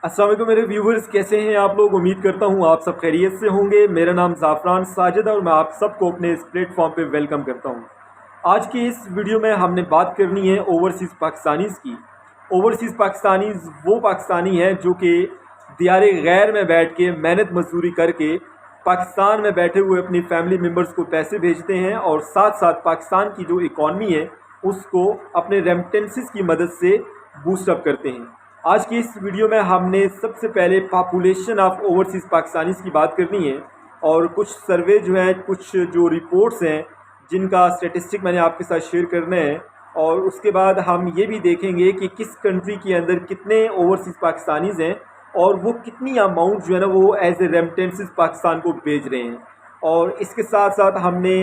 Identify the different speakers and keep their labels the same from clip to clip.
Speaker 1: अस्सलाम वालेकुम मेरे व्यूवर्स, कैसे हैं आप लोग। उम्मीद करता हूं आप सब खैरियत से होंगे। मेरा नाम ज़ाफ़रान साजिद है और मैं आप सबको अपने इस प्लेटफॉर्म पे वेलकम करता हूं। आज की इस वीडियो में हमने बात करनी है ओवरसीज़ पाकिस्तानीज़ की। ओवरसीज़ पाकिस्तानीज़ वो पाकिस्तानी हैं जो कि दियारे गैर में बैठ के मेहनत मजदूरी करके पाकिस्तान में बैठे हुए अपनी फैमिली मेम्बर्स को पैसे भेजते हैं और साथ साथ पाकिस्तान की जो इकॉनमी है उसको अपने रेमिटेंसेस की मदद से बूस्टअप करते हैं। आज की इस वीडियो में हमने सबसे पहले पॉपुलेशन ऑफ ओवरसीज़ पाकिस्तानीज़ की बात करनी है और कुछ सर्वे जो हैं, कुछ जो रिपोर्ट्स हैं जिनका स्टेटिस्टिक मैंने आपके साथ शेयर करना है। और उसके बाद हम ये भी देखेंगे कि किस कंट्री के अंदर कितने ओवरसीज़ पाकिस्तानीज़ हैं और वो कितनी अमाउंट जो है ना वो एज ए रेमिटेंसेस पाकिस्तान को भेज रहे हैं। और इसके साथ साथ हमने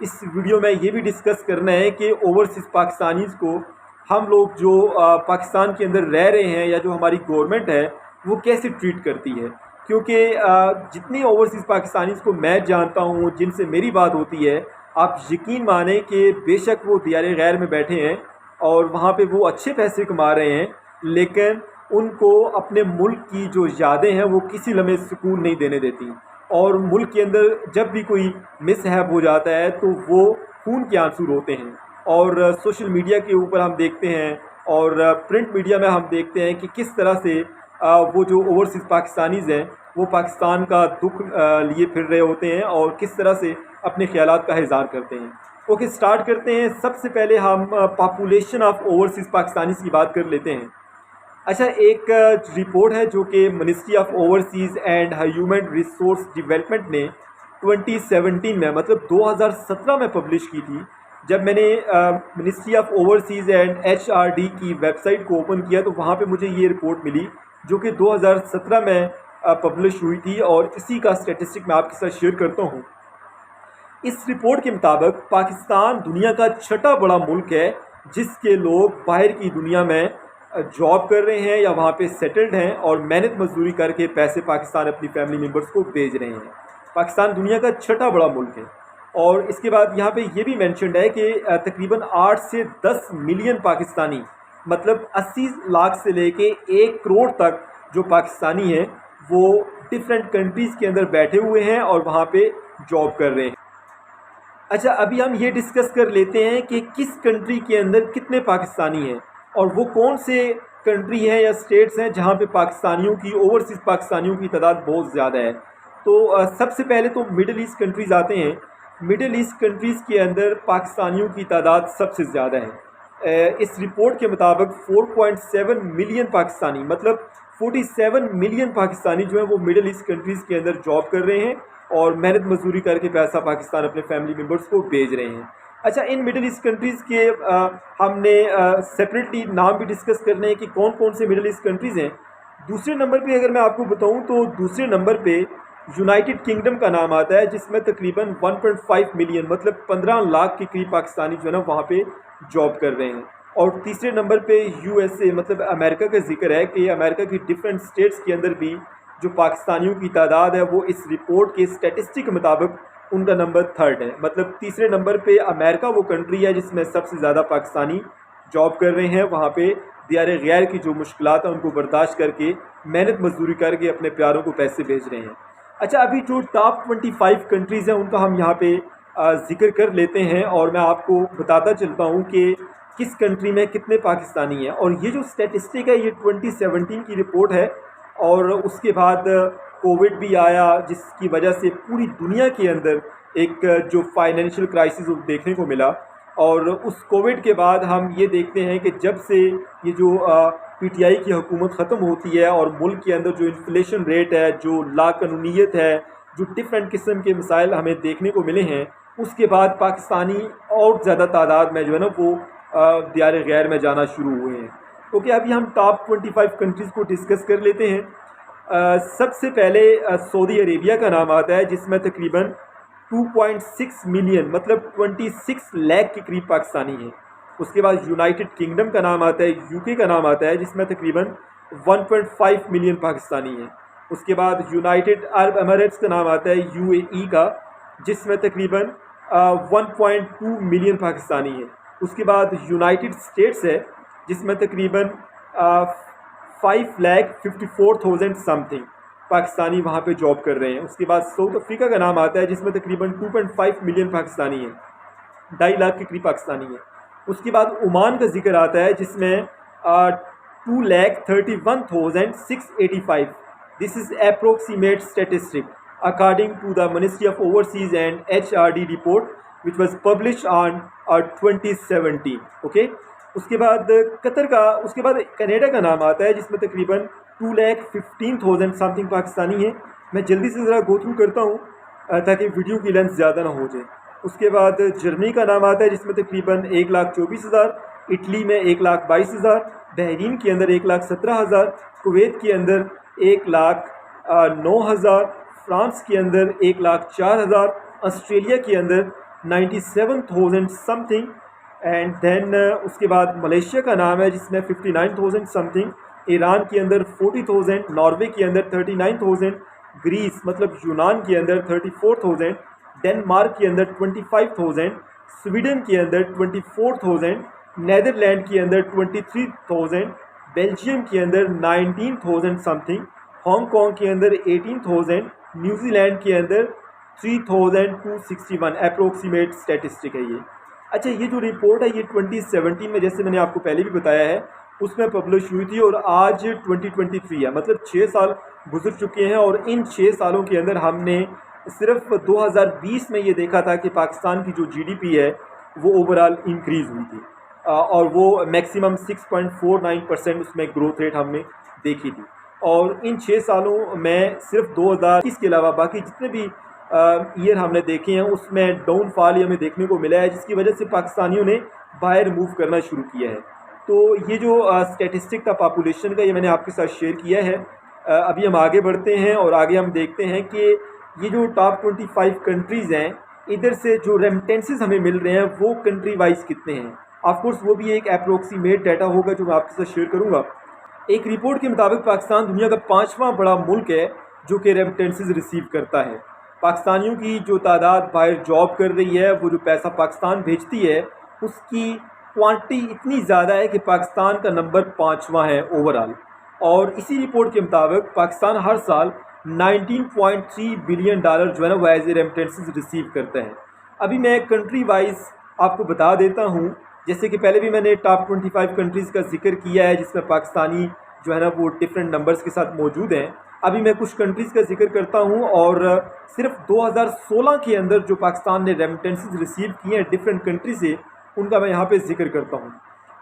Speaker 1: इस वीडियो में ये भी डिस्कस करना है कि ओवरसीज़ पाकिस्तानीज़ को हम लोग जो पाकिस्तान के अंदर रह रहे हैं या जो हमारी गवर्नमेंट है वो कैसे ट्रीट करती है। क्योंकि जितनी ओवरसीज़ पाकिस्तानीज़ को मैं जानता हूँ, जिनसे मेरी बात होती है, आप यकीन माने कि बेशक वो दियारे गैर में बैठे हैं और वहाँ पे वो अच्छे पैसे कमा रहे हैं, लेकिन उनको अपने मुल्क की जो यादें हैं वो किसी लम्हे सुकून नहीं देने देती। और मुल्क के अंदर जब भी कोई मिसहैप हो जाता है तो वो खून के आंसू रोते हैं। और सोशल मीडिया के ऊपर हम देखते हैं और प्रिंट मीडिया में हम देखते हैं कि किस तरह से वो जो ओवरसीज़ पाकिस्तानीज़ हैं वो पाकिस्तान का दुख लिए फिर रहे होते हैं और किस तरह से अपने ख्यालात का इज़हार करते हैं। ओके, स्टार्ट करते हैं। सबसे पहले हम पॉपुलेशन ऑफ ओवरसीज़ पाकिस्तानीज़ की बात कर लेते हैं। अच्छा, एक रिपोर्ट है जो कि ministry of overseas and human resource development ने 2017 में मतलब 2017 में पब्लिश की थी। जब मैंने ministry of overseas and HRD की वेबसाइट को ओपन किया तो वहाँ पे मुझे ये रिपोर्ट मिली जो कि 2017 में पब्लिश हुई थी और इसी का स्टेटिस्टिक मैं आपके साथ शेयर करता हूँ। इस रिपोर्ट के मुताबिक पाकिस्तान दुनिया का छठा बड़ा मुल्क है जिसके लोग बाहर की दुनिया में जॉब कर रहे हैं या वहाँ पे सेटल्ड हैं और मेहनत मजदूरी करके पैसे पाकिस्तान अपनी फैमिली मेम्बर्स को भेज रहे हैं। पाकिस्तान दुनिया का छठा बड़ा मुल्क है। और इसके बाद यहाँ पे ये भी मेंशन्ड है कि तकरीबन 8 से 10 मिलियन पाकिस्तानी मतलब 80 लाख से लेके 1 करोड़ तक जो पाकिस्तानी हैं वो डिफरेंट कंट्रीज़ के अंदर बैठे हुए हैं और वहाँ पे जॉब कर रहे हैं। अच्छा, अभी हम ये डिस्कस कर लेते हैं कि किस कंट्री के अंदर कितने पाकिस्तानी हैं और वो कौन से कंट्री हैं या स्टेट्स हैं जहाँ पे पाकिस्तानियों की ओवरसीज़ पाकिस्तानियों की तादाद बहुत ज़्यादा है। तो सबसे पहले तो मिडल ईस्ट कंट्रीज़ आते हैं। मिडल ईस्ट कंट्रीज़ के अंदर पाकिस्तानियों की तादाद सबसे ज़्यादा है। इस रिपोर्ट के मुताबिक 4.7 मिलियन पाकिस्तानी मतलब 47 मिलियन पाकिस्तानी जो है वो मिडल ईस्ट कंट्रीज़ के अंदर जॉब कर रहे हैं और मेहनत मजदूरी करके पैसा पाकिस्तान अपने फैमिली मेम्बर्स को भेज रहे हैं। अच्छा, इन मिडल ईस्ट कंट्रीज़ के हमने सेपरेटली नाम भी डिस्कस करने हैं कि कौन कौन से मिडल ईस्ट कंट्रीज़ हैं। दूसरे नंबर पे अगर मैं आपको बताऊं तो दूसरे नंबर पे यूनाइटेड किंगडम का नाम आता है जिसमें तकरीबन 1.5 मिलियन मतलब 15 लाख के करीब पाकिस्तानी जो है ना वहाँ पे जॉब कर रहे हैं। और तीसरे नंबर पे USA मतलब अमेरिका का जिक्र है कि अमेरिका की डिफरेंट स्टेट्स के अंदर भी जो पाकिस्तानियों की तादाद है वो इस रिपोर्ट के स्टेटिस्टिक के मुताबिक उनका नंबर 3rd है। मतलब तीसरे नंबर पे अमेरिका वो कंट्री है जिसमें सबसे ज़्यादा पाकिस्तानी जॉब कर रहे हैं। वहाँ पे दियारे गैर की जो मुश्किलात हैं उनको बर्दाश्त करके मेहनत मजदूरी करके अपने प्यारों को पैसे भेज रहे हैं। अच्छा, अभी जो टॉप 25 कंट्रीज़ हैं उनका हम यहाँ पे जिक्र कर लेते हैं और मैं आपको बताता चलता हूँ कि किस कंट्री में कितने पाकिस्तानी हैं। और ये जो स्टैटिस्टिक है ये 2017 की रिपोर्ट है और उसके बाद कोविड भी आया जिसकी वजह से पूरी दुनिया के अंदर एक जो फाइनेंशियल क्राइसिस देखने को मिला। और उस कोविड के बाद हम ये देखते हैं कि जब से ये जो PTI की हुकूमत ख़त्म होती है और मुल्क के अंदर जो इन्फ्लेशन रेट है, जो लाकानूनीयत है, जो डिफरेंट किस्म के मसाइल हमें देखने को मिले हैं, उसके बाद पाकिस्तानी और ज़्यादा तादाद में जो है ना वो दियारे गैर में जाना शुरू हुए हैं। ओके, अभी हम टॉप 25 कंट्रीज़ को डिस्कस कर लेते हैं। सबसे पहले सऊदी अरेबिया का नाम आता है जिसमें तकरीबन 2.6 मिलियन मतलब 26 लाख के करीब पाकिस्तानी हैं। उसके बाद यूनाइटेड किंगडम का नाम आता है, UK का नाम आता है जिसमें तकरीबन 1.5 मिलियन पाकिस्तानी हैं। उसके बाद यूनाइटेड अरब एमिरेट्स का नाम आता है UAE का जिसमें तकरीबन 1.2 मिलियन पाकिस्तानी हैं। उसके बाद यूनाइटेड स्टेट्स है जिसमें तकरीबन 5,54,000 समथिंग पाकिस्तानी वहाँ पे जॉब कर रहे हैं। उसके बाद साउथ अफ्रीका का नाम आता है जिसमें तकरीबन 2.5 मिलियन पाकिस्तानी हैं, 2.5 लाख के करीब पाकिस्तानी हैं। उसके बाद ओमान का जिक्र आता है जिसमें 2,31,685। This is approximate statistic according to the Ministry of Overseas and HRD report which was published on 2017। Okay, उसके बाद उसके बाद कनाडा का नाम आता है जिसमें तकरीबन 2,15,000 समथिंग पाकिस्तानी हैं। मैं जल्दी से ज़रा गो थ्रू करता हूँ ताकि वीडियो की लेंथ ज़्यादा ना हो जाए। उसके बाद जर्मनी का नाम आता है जिसमें तकरीबन 1,24,000, इटली में 1,22,000, बहरीन के अंदर 1,17,000, कुवैत के अंदर 1,09,000, फ्रांस के अंदर 1,04,000, ऑस्ट्रेलिया के अंदर 97,000 समथिंग एंड देन उसके बाद मलेशिया का नाम है जिसमें 59,000 समथिंग, ईरान के अंदर 40,000, नॉर्वे के अंदर 39,000, ग्रीस मतलब यूनान के अंदर 34,000, डेनमार्क के अंदर 25,000, स्वीडन के अंदर 24,000, नेदरलैंड के अंदर 23,000, बेल्जियम के अंदर 19,000 समथिंग, हांगकॉन्ग के अंदर 18,000, न्यूजीलैंड के अंदर 3,261 अप्रोक्सीमेट स्टैटिस्टिक है ये। अच्छा, ये जो रिपोर्ट है ये 2017 में जैसे मैंने आपको पहले भी बताया है उसमें पब्लिश हुई थी और आज 2023 है, मतलब 6 साल गुजर चुके हैं। और इन 6 सालों के अंदर हमने सिर्फ 2020 में ये देखा था कि पाकिस्तान की जो जीडीपी है वो ओवरऑल इंक्रीज़ हुई थी और वो मैक्सिमम 6.49% उसमें ग्रोथ रेट हमने देखी थी। और इन 6 सालों में सिर्फ 2021 के अलावा बाकी जितने भी ईयर हमने देखे हैं उसमें डाउनफॉल हमें देखने को मिला है, जिसकी वजह से पाकिस्तानियों ने बाहर मूव करना शुरू किया है। तो ये जो स्टैटिस्टिक था पॉपुलेशन का ये मैंने आपके साथ शेयर किया है। अभी हम आगे बढ़ते हैं और आगे हम देखते हैं कि ये जो टॉप 25 कंट्रीज़ हैं इधर से जो रेमिटेंसेस हमें मिल रहे हैं वो कंट्री वाइज कितने हैं। ऑफकोर्स वो भी एक अप्रोक्सीमेट डाटा होगा जो मैं आपके साथ शेयर करूँगा। एक रिपोर्ट के मुताबिक पाकिस्तान दुनिया का 5वां बड़ा मुल्क है जो कि रेमिटेंसेस रिसीव करता है। पाकिस्तानियों की जो तादाद बाहर जॉब कर रही है, वो जो पैसा पाकिस्तान भेजती है उसकी क्वांटिटी इतनी ज़्यादा है कि पाकिस्तान का नंबर 5वां है ओवरऑल। और इसी रिपोर्ट के मुताबिक पाकिस्तान हर साल 19.3 बिलियन डॉलर जो है ना वो एज ए रेमिटेंसेस रिसीव करता है। अभी मैं कंट्री वाइज आपको बता देता हूँ, जैसे कि पहले भी मैंने टॉप 25 कंट्रीज़ का जिक्र किया है जिसमें पाकिस्तानी जो है ना वो डिफरेंट नंबर्स के साथ मौजूद हैं। अभी मैं कुछ कंट्रीज़ का जिक्र करता हूँ और सिर्फ 2016 के अंदर जो पाकिस्तान ने रेमिटेंसेस रिसीव किए हैं डिफरेंट कंट्री से उनका मैं यहाँ पे जिक्र करता हूँ।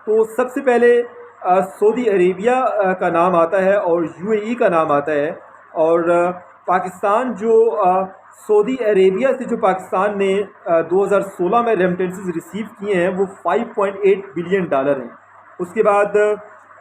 Speaker 1: तो सबसे पहले सऊदी अरेबिया का नाम आता है और यूएई का नाम आता है। और पाकिस्तान जो सऊदी अरेबिया से जो पाकिस्तान ने 2016 में रेमिटेंसेस रिसीव किए हैं वो 5.8 बिलियन डॉलर हैं। उसके बाद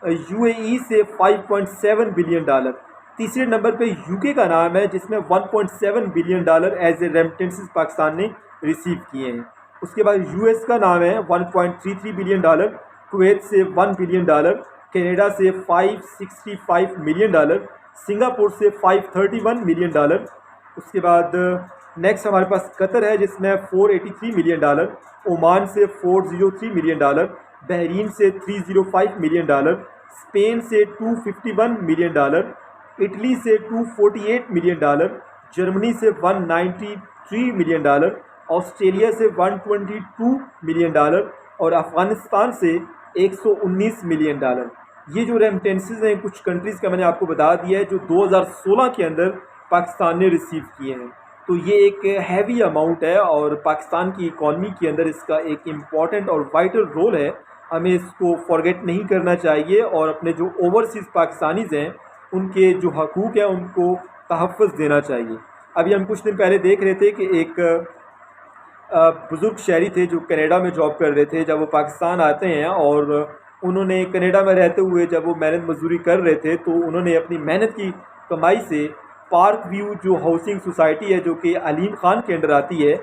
Speaker 1: यूएई से 5.7 बिलियन डॉलर। तीसरे नंबर पे यूके का नाम है जिसमें 1.7 billion dollar as a remittances Pakistan ने रिसीव किए हैं। उसके बाद यूएस का नाम है 1.33 बिलियन डॉलर, कुवैत से 1 बिलियन डॉलर, कनाडा से 565 मिलियन डॉलर, सिंगापुर से 531 मिलियन डॉलर। उसके बाद नेक्स्ट हमारे पास कतर है जिसमें 483 मिलियन डॉलर, ओमान से 403 मिलियन डॉलर, बहरीन से 305 मिलियन डॉलर, स्पेन से 251 मिलियन डॉलर, इटली से 248 मिलियन डॉलर, जर्मनी से 193 मिलियन डॉलर, ऑस्ट्रेलिया से 122 मिलियन डॉलर और अफ़गानिस्तान से 119 मिलियन डॉलर। ये जो रेमिटेंसेस हैं कुछ कंट्रीज़ का मैंने आपको बता दिया है जो 2016 के अंदर पाकिस्तान ने रिसीव किए हैं। तो ये एक हैवी अमाउंट है और पाकिस्तान की इकॉनमी के अंदर इसका एक इम्पॉर्टेंट और वाइटल रोल है। हमें इसको फॉरगेट नहीं करना चाहिए और अपने जो ओवरसीज़ पाकिस्तानीज़ हैं उनके जो हकूक़ हैं उनको तहफ़्फ़ुज़ देना चाहिए। अभी हम कुछ दिन पहले देख रहे थे कि एक बुज़ुर्ग शहरी थे जो कनाडा में जॉब कर रहे थे। जब वो पाकिस्तान आते हैं और उन्होंने कनाडा में रहते हुए जब वो मेहनत मजदूरी कर रहे थे तो उन्होंने अपनी मेहनत की कमाई से पार्क व्यू जो हाउसिंग सोसाइटी है जो कि अलीम ख़ान के अंडर आती है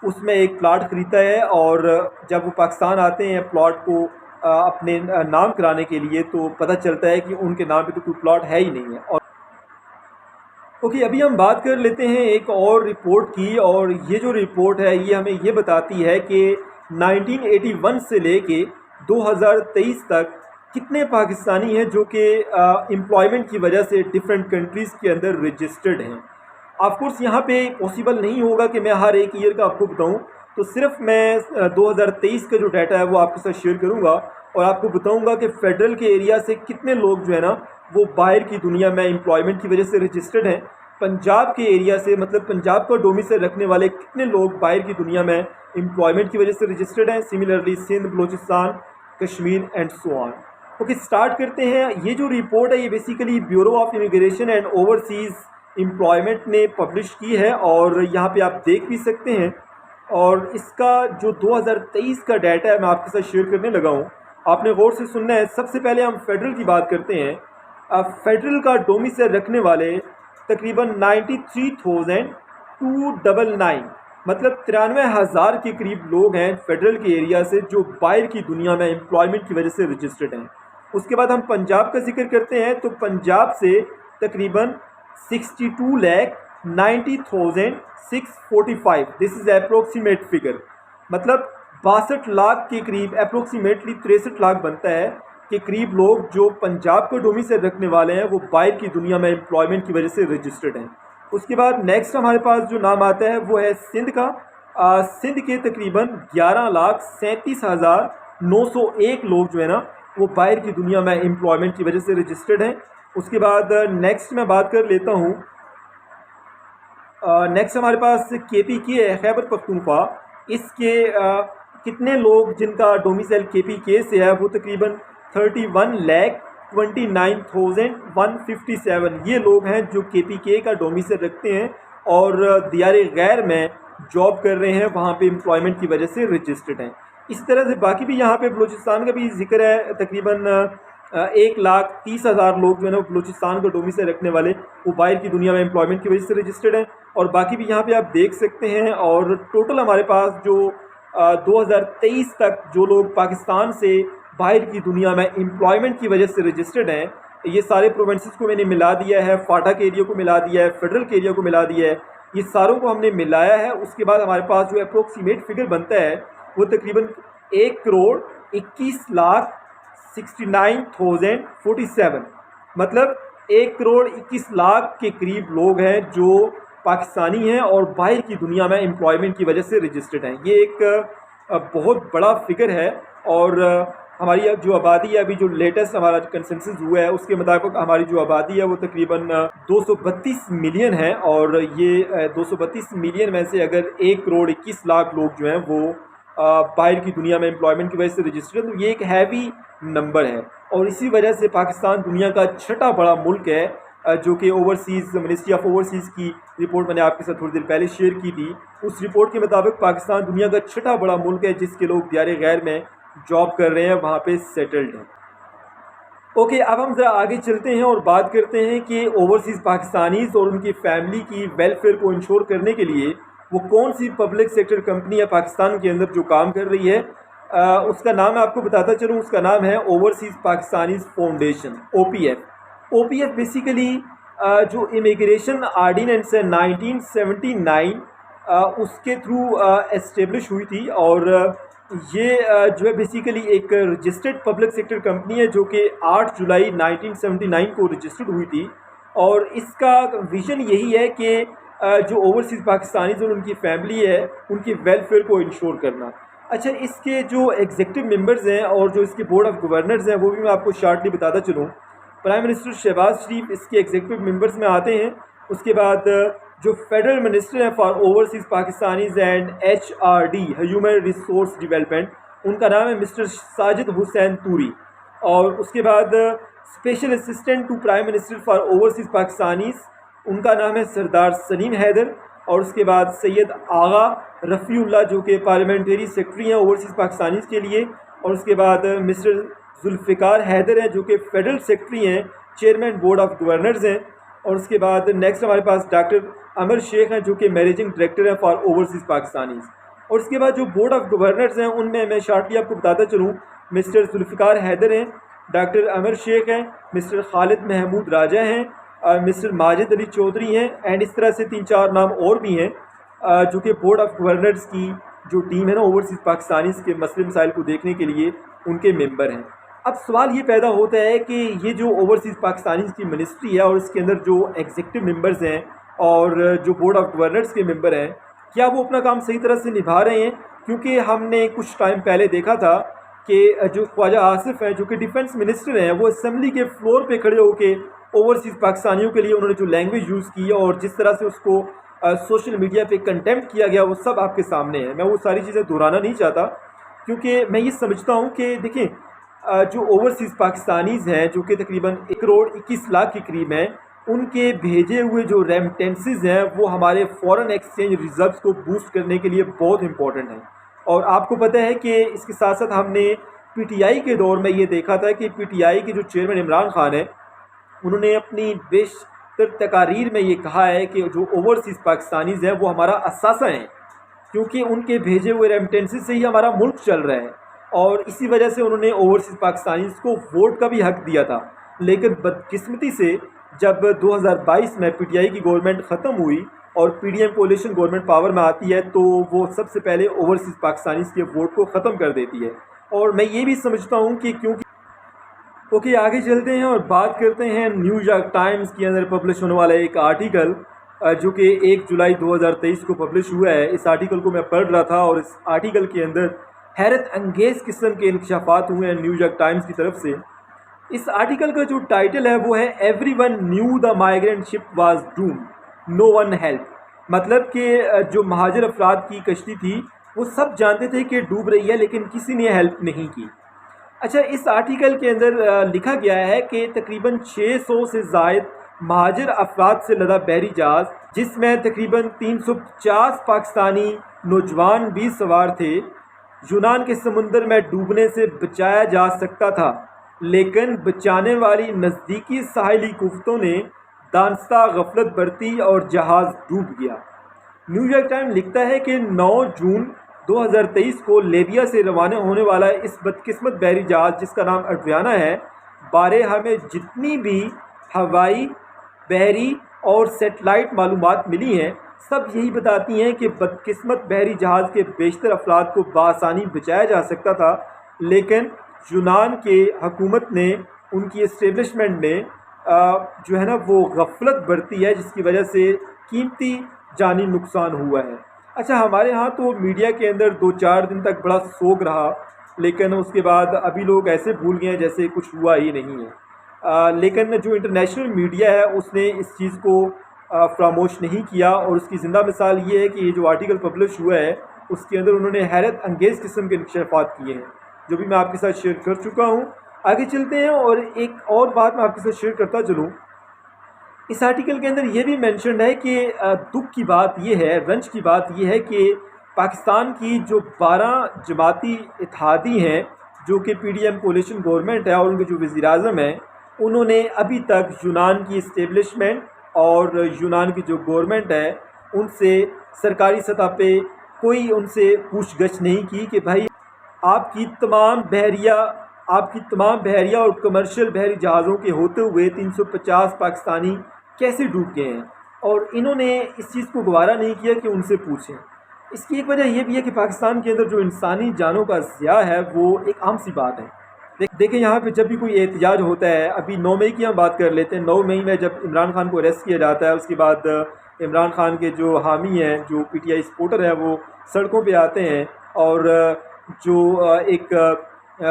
Speaker 1: उसमें एक प्लाट ख़रीदा है। और जब वो पाकिस्तान आते हैं प्लाट को अपने नाम कराने के लिए तो पता चलता है कि उनके नाम पे तो कोई प्लाट है ही नहीं है। और ओके, अभी हम बात कर लेते हैं एक और रिपोर्ट की। और ये जो रिपोर्ट है ये हमें ये बताती है कि 1981 से लेके 2023 तक कितने पाकिस्तानी हैं जो कि एम्प्लॉयमेंट की वजह से डिफरेंट कंट्रीज़ के अंदर रजिस्टर्ड हैं। ऑफ कोर्स यहाँ पे पॉसिबल नहीं होगा कि मैं हर एक ईयर का आपको बताऊँ, तो सिर्फ मैं 2023 का जो डाटा है वो आपके साथ शेयर करूँगा और आपको बताऊँगा कि फ़ेडरल के एरिया से कितने लोग जो है ना वो बाहर की दुनिया में एम्प्लॉयमेंट की वजह से रजिस्टर्ड हैं। पंजाब के एरिया से, मतलब पंजाब का डोमिसाइल रखने वाले कितने लोग बाहर की दुनिया में एम्प्लॉयमेंट की वजह से रजिस्टर्ड हैं। Similarly Sindh, Balochistan, Kashmir and so on. Okay, start करते हैं। ये जो रिपोर्ट है ये basically bureau of immigration and overseas employment ने पब्लिश की है और यहाँ पे आप देख भी सकते हैं। और इसका जो 2023 का डाटा है मैं आपके साथ शेयर करने लगा हूँ, आपने गौर से सुनना है। सबसे पहले हम फेडरल की बात करते हैं। फेडरल का डोमिसाइल रखने वाले तकरीबन 93,299, मतलब 93,000 के करीब लोग हैं फेडरल के एरिया से जो बाहर की दुनिया में एम्प्लॉयमेंट की वजह से रजिस्टर्ड हैं। उसके बाद हम पंजाब का जिक्र करते हैं तो पंजाब से तकरीबन 62,90,645, दिस इज़ अप्रोक्सीमेट फिगर, मतलब 62 लाख के करीब, अप्रोक्सीमेटली 63 लाख बनता है के करीब लोग जो पंजाब को डोमिसाइल रखने वाले हैं वो बाहर की दुनिया में एम्प्लॉयमेंट की वजह से रजिस्टर्ड हैं। उसके बाद नेक्स्ट हमारे पास जो नाम आता है वो है सिंध का। सिंध के तकरीबन 11,37,901 लोग जो है ना वो बाहर की दुनिया में एम्प्लॉयमेंट की वजह से रजिस्टर्ड हैं। उसके बाद नेक्स्ट मैं बात कर लेता हूँ। नेक्स्ट हमारे पास KPK है, खैबर पख्तूनख्वा। इसके कितने लोग जिनका डोमिसाइल KPK से है वो तकरीबन 31,29,157 ये लोग हैं जो KPK का डोमिसाइल रखते हैं और दियार गैर में जॉब कर रहे हैं, वहाँ पे एम्प्लॉयमेंट की वजह से रजिस्टर्ड हैं। इस तरह से बाकी भी यहाँ पे बलूचिस्तान का भी जिक्र है। तकरीबन 1,30,000 लोग जो है ना बलूचिस्तान का डोमिसाइल रखने वाले वो बाहर की दुनिया में एम्प्लॉयमेंट की वजह से रजिस्टर्ड हैं और बाकी भी यहाँ पे आप देख सकते हैं। और टोटल हमारे पास जो 2023 तक जो लोग पाकिस्तान से बाहर की दुनिया में एम्प्लॉयमेंट की वजह से रजिस्टर्ड हैं, ये सारे प्रोविंसेस को मैंने मिला दिया है, फाटा के एरिया को मिला दिया है, फेडरल के एरिया को मिला दिया है, ये सारों को हमने मिलाया है। उसके बाद हमारे पास जो अप्रोक्सीमेट फिगर बनता है वो तकरीबन 1,21,69,047, मतलब 1,21,00,000 के करीब लोग हैं जो पाकिस्तानी हैं और बाहर की दुनिया में एम्प्लॉयमेंट की वजह से रजिस्टर्ड हैं। ये एक बहुत बड़ा फिगर है और हमारी अब जो आबादी है, अभी जो लेटेस्ट हमारा कंसेंसस हुआ है उसके मुताबिक हमारी जो आबादी है वो तकरीबन 232 मिलियन है और ये 232 मिलियन में से अगर 1,21,00,000 लोग जो हैं वो बाहर की दुनिया में एम्प्लॉयमेंट की वजह से रजिस्टर्ड है, तो ये एक हैवी नंबर है। और इसी वजह से पाकिस्तान दुनिया का छठा बड़ा मुल्क है, जो कि ओवरसीज़ मिनिस्ट्री ऑफ ओवरसीज़ की रिपोर्ट मैंने आपके साथ थोड़ी देर पहले शेयर की थी। उस रिपोर्ट के मुताबिक पाकिस्तान दुनिया का छठा बड़ा मुल्क है जिसके लोग दियार गैर में जॉब कर रहे हैं, वहाँ पे सेटल्ड हैं। ओके, अब हम ज़रा आगे चलते हैं और बात करते हैं कि ओवरसीज़ पाकिस्तानीज़ और उनकी फैमिली की वेलफेयर को इंश्योर करने के लिए वो कौन सी पब्लिक सेक्टर कंपनी है पाकिस्तान के अंदर जो काम कर रही है। उसका नाम मैं आपको बताता चलूँ, उसका नाम है overseas Pakistanis foundation, OPF। OPF basically जो इमिग्रेशन आर्डीनेंस है 1979 उसके थ्रू एस्टेब्लिश हुई थी और ये जो है बेसिकली एक रजिस्टर्ड पब्लिक सेक्टर कंपनी है जो कि 8 जुलाई 1979 को रजिस्टर्ड हुई थी और इसका विज़न यही है कि जो ओवरसीज़ पाकिस्तानीज़ और उनकी फैमिली है उनकी वेलफेयर को इंश्योर करना। अच्छा, इसके जो एग्जीक्यूटिव मेंबर्स हैं और जो इसके बोर्ड ऑफ गवर्नर्स हैं वो भी मैं आपको शॉर्टली बताता चलूँ। प्राइम मिनिस्टर शहबाज शरीफ इसके एग्जीक्यूटिव मेंबर्स में आते हैं। उसके बाद जो फेडरल मिनिस्टर हैं for overseas Pakistanis and HRD, human resource development, उनका नाम है मिस्टर साजिद हुसैन तूरी। और उसके बाद special assistant to prime minister for overseas Pakistanis, उनका नाम है सरदार सलीम हैदर। और उसके बाद सैयद आगा रफ़ीउल्लाह जो कि पार्लियामेंट्री सेक्रेटरी हैं ओवरसीज़ पाकिस्तानीज़ के लिए। और उसके बाद मिस्टर जुल्फ़िकार हैदर हैं जो कि फेडरल सेक्रेटरी हैं, चेयरमैन बोर्ड ऑफ गवर्नर्स हैं। और उसके बाद नेक्स्ट हमारे पास डॉक्टर अमर शेख हैं जो कि मैनेजिंग डायरेक्टर हैं फॉर ओवरसीज़ पाकिस्तानीज़। और उसके बाद जो बोर्ड ऑफ गवर्नर्स हैं उनमें मैं शॉर्टली आपको बताता चलूँ, मिस्टर जुल्फ़िकार हैदर हैं, डॉक्टर अमर शेख हैं, मिस्टर खालिद महमूद राजा हैं, मिस्टर माजिद अली चौधरी हैं एंड इस तरह से 3-4 नाम और भी हैं जो कि बोर्ड ऑफ गवर्नर्स की जो टीम है ना ओवरसीज़ पाकिस्तानीज़ के मसले मसाइल को देखने के लिए उनके मेंबर हैं। अब सवाल ये पैदा होता है कि ये जो ओवरसीज़ पाकिस्तानी की मिनिस्ट्री है और इसके अंदर जो एग्जीक्यूटिव मेंबर्स हैं और जो बोर्ड ऑफ गवर्नर्स के मेंबर हैं, क्या वो अपना काम सही तरह से निभा रहे हैं? क्योंकि हमने कुछ टाइम पहले देखा था कि जो ख्वाजा आसिफ हैं, जो कि डिफेंस मिनिस्टर हैं, वो असेंबली के फ्लोर पे खड़े होकर ओवरसीज़ पाकिस्तानियों के लिए उन्होंने जो लैंग्वेज यूज़ की और जिस तरह से उसको सोशल मीडिया पे कंटेम्प्ट किया गया, वो सब आपके सामने है। मैं वो सारी चीज़ें दोहराना नहीं चाहता, क्योंकि मैं ये समझता हूँ कि देखें, जो ओवरसीज़ पाकिस्तानीज़ हैं, जो कि तकरीबन 1,21,00,000 के करीब हैं, उनके भेजे हुए जो रेमिटेंसेस हैं वो हमारे फॉरेन एक्सचेंज रिजर्व्स को बूस्ट करने के लिए बहुत इंपॉर्टेंट हैं। और आपको पता है कि इसके साथ साथ हमने पीटीआई के दौर में ये देखा था कि पीटीआई के जो चेयरमैन इमरान खान हैं, उन्होंने अपनी बेशतर तकारीर में ये कहा है कि जो ओवरसीज़ पाकिस्तानीज़ हैं वो हमारा असासा हैं, क्योंकि उनके भेजे हुए रेमिटेंसेस से ही हमारा मुल्क चल रहा है। और इसी वजह से उन्होंने ओवरसीज़ पाकिस्तानीज़ को वोट का भी हक दिया था। लेकिन बदकिस्मती से जब 2022 में पीटीआई की गवर्नमेंट ख़त्म हुई और पीडीएम कोalition गवर्नमेंट पावर में आती है, तो वो सबसे पहले ओवरसीज़ पाकिस्तानीज़ के वोट को ख़त्म कर देती है। और मैं ये भी समझता हूँ कि क्योंकि ओके, आगे चलते हैं और बात करते हैं न्यूयॉर्क टाइम्स के अंदर पब्लिश होने वाला एक आर्टिकल जो कि 1 जुलाई 2023 को पब्लिश हुआ है। इस आर्टिकल को मैं पढ़ रहा था और इस आर्टिकल के अंदर हैरत अंगेज़ किस्म के इंकशाफात हुए हैं न्यूयॉर्क टाइम्स की तरफ से। इस आर्टिकल का जो टाइटल है वो है everyone knew the migrant ship was doomed, no one help. मतलब कि जो महाजर अफराद की कश्ती थी वो सब जानते थे कि डूब रही है, लेकिन किसी ने हेल्प नहीं की। अच्छा, इस आर्टिकल के अंदर लिखा गया है कि तकरीबन 600 से ज़ायद महाजर अफराद से लदा बहरी जहाज़, जिसमें तकरीबन 350 पाकिस्तानी नौजवान भी सवार थे, यूनान के समुंदर में डूबने से बचाया जा सकता था, लेकिन बचाने वाली नज़दीकी साहिली कुफ्तों ने दानस्ता गफलत बरती और जहाज़ डूब गया। न्यूयॉर्क टाइम लिखता है कि 9 जून 2023 को लीबिया से रवाना होने वाला इस बदकिस्मत बहरी जहाज़, जिसका नाम अड्रियाना है, बारे हमें जितनी भी हवाई, बहरी और सेटेलाइट मालूमात मिली हैं, सब यही बताती हैं कि बदकिस्मत बहरी जहाज़ के बेशतर अफराद को बआसानी बचाया जा सकता था, लेकिन यूनान के हुकूमत ने, उनकी इस्टेब्लिशमेंट ने जो है ना वो गफलत बरती है, जिसकी वजह से कीमती जानी नुकसान हुआ है। अच्छा, हमारे यहाँ तो मीडिया के अंदर 2-4 दिन तक बड़ा सोग रहा, लेकिन उसके बाद अभी लोग ऐसे भूल गए हैं जैसे कुछ हुआ ही नहीं है। लेकिन जो इंटरनेशनल मीडिया है उसने इस चीज़ को फरामोश नहीं किया, और उसकी ज़िंदा मिसाल ये है कि ये जो आर्टिकल पब्लिश हुआ है उसके अंदर उन्होंने हैरत अंगेज़ किस्म के इंकशाफात किए हैं, जो भी मैं आपके साथ शेयर कर चुका हूँ। आगे चलते हैं और एक और बात मैं आपके साथ शेयर करता चलूँ। इस आर्टिकल के अंदर ये भी मेंशन है कि दुख की बात ये है, रंज की बात ये है कि पाकिस्तान की जो 12 जमाती इत्तेहादी हैं, जो कि पीडीएम कोalition गवर्नमेंट है, और उनके जो वज़ीर-ए-आज़म हैं, उन्होंने अभी तक यूनान की इस्टेब्लिशमेंट और यूनान की जो गवर्नमेंट है उनसे सरकारी सतह पे कोई उनसे पूछगछ नहीं की कि भाई आपकी तमाम बहरिया और कमर्शियल बहरी जहाज़ों के होते हुए 350 पाकिस्तानी कैसे डूब गए हैं, और इन्होंने इस चीज़ को गवारा नहीं किया कि उनसे पूछें। इसकी एक वजह यह भी है कि पाकिस्तान के अंदर जो इंसानी जानों का ज़िया है वो एक आम सी बात है। देखें, यहाँ पे जब भी कोई एहतजाज होता है, अभी 9 मई की हम बात कर लेते हैं। 9 मई में जब इमरान खान को अरेस्ट किया जाता है, उसके बाद इमरान खान के जो हामी हैं, जो पीटीआई सपोर्टर हैं, वो सड़कों पे आते हैं, और जो एक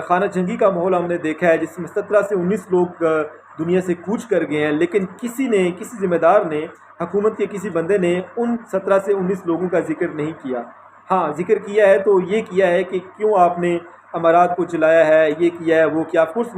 Speaker 1: खाना जंगी का माहौल हमने देखा है, जिसमें 17 से 19 लोग दुनिया से कूच कर गए हैं, लेकिन किसी ज़िम्मेदार ने, हुकूमत के किसी बंदे ने उन 17 से 19 लोगों का जिक्र नहीं किया। हाँ, जिक्र किया है तो ये किया है कि क्यों आपने अमारात को जलाया है, ये किया है, वो किया। ऑफकोर्स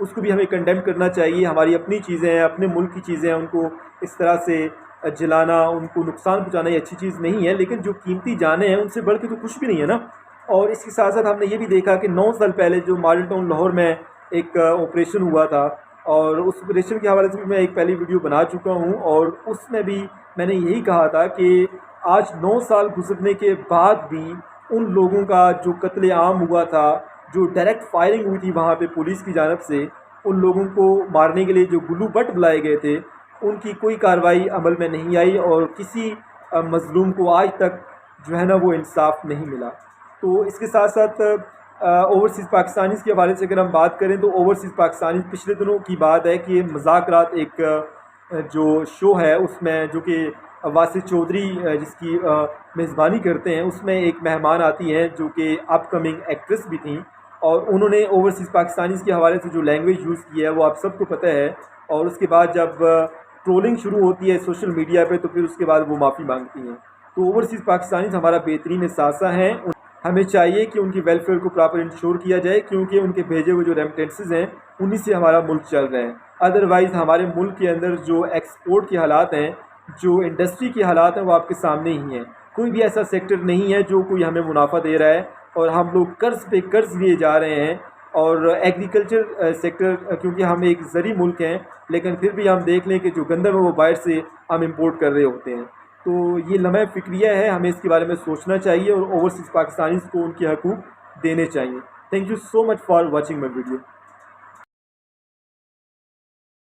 Speaker 1: उसको भी हमें कंडेम करना चाहिए। हमारी अपनी चीज़ें हैं, अपने मुल्क की चीज़ें हैं, उनको इस तरह से जलाना, उनको नुकसान पहुँचाना ये अच्छी चीज़ नहीं है, लेकिन जो कीमती जानें हैं उनसे बढ़ के तो कुछ भी नहीं है ना। और इसके साथ साथ हमने ये भी देखा कि 9 साल पहले जो मॉडल टाउन लाहौर में एक ऑपरेशन हुआ था, और उस ऑपरेशन के हवाले से भी मैं एक पहली वीडियो बना चुका हूँ, और उसमें भी मैंने यही कहा था कि आज 9 साल गुजरने के बाद भी उन लोगों का जो कत्ले-आम हुआ था, जो डायरेक्ट फायरिंग हुई थी वहाँ पे पुलिस की जानिब से, उन लोगों को मारने के लिए जो गुल्लू बट बुलाए गए थे, उनकी कोई कार्रवाई अमल में नहीं आई, और किसी मज़लूम को आज तक जो है ना वो इंसाफ नहीं मिला। तो इसके साथ साथ ओवरसीज़ पाकिस्तानीज़ के हवाले से अगर हम बात करें तो ओवरसीज़ पाकिस्तानी पिछले दिनों की बात है कि मुज़ाकरात एक जो शो है उसमें, जो कि वासिफ चौधरी जिसकी मेज़बानी करते हैं, उसमें एक मेहमान आती हैं जो कि अपकमिंग एक्ट्रेस भी थी, और उन्होंने ओवरसीज़ पाकिस्तानीज़ के हवाले से जो लैंग्वेज यूज़ की है वो आप सबको पता है। और उसके बाद जब ट्रोलिंग शुरू होती है सोशल मीडिया पे तो फिर उसके बाद वो माफ़ी मांगती हैं। तो ओवरसीज़ पाकिस्तानीज़ हमारा बेहतरीन एहसासा हैं, हमें चाहिए कि उनकी वेलफेयर को प्रॉपर इंश्योर किया जाए, क्योंकि उनके भेजे हुए जो रेमिटेंसेस हैं उन्हीं से हमारा मुल्क चल रहा है। अदरवाइज़ हमारे मुल्क के अंदर जो एक्सपोर्ट के हालात हैं, जो इंडस्ट्री के हालात हैं, वो आपके सामने ही हैं। कोई भी ऐसा सेक्टर नहीं है जो कोई हमें मुनाफा दे रहा है, और हम लोग कर्ज़ पे कर्ज़ लिए जा रहे हैं। और एग्रीकल्चर सेक्टर, क्योंकि हम एक ज़री मुल्क हैं, लेकिन फिर भी हम देख लें कि जो गंदम है वो बाहर से हम इंपोर्ट कर रहे होते हैं। तो ये लम्हा फ़िक्रिया है, हमें इसके बारे में सोचना चाहिए और ओवरसीज़ पाकिस्तानीज़ को उनके हकूक़ देने चाहिए। Thank you so much for watching my video.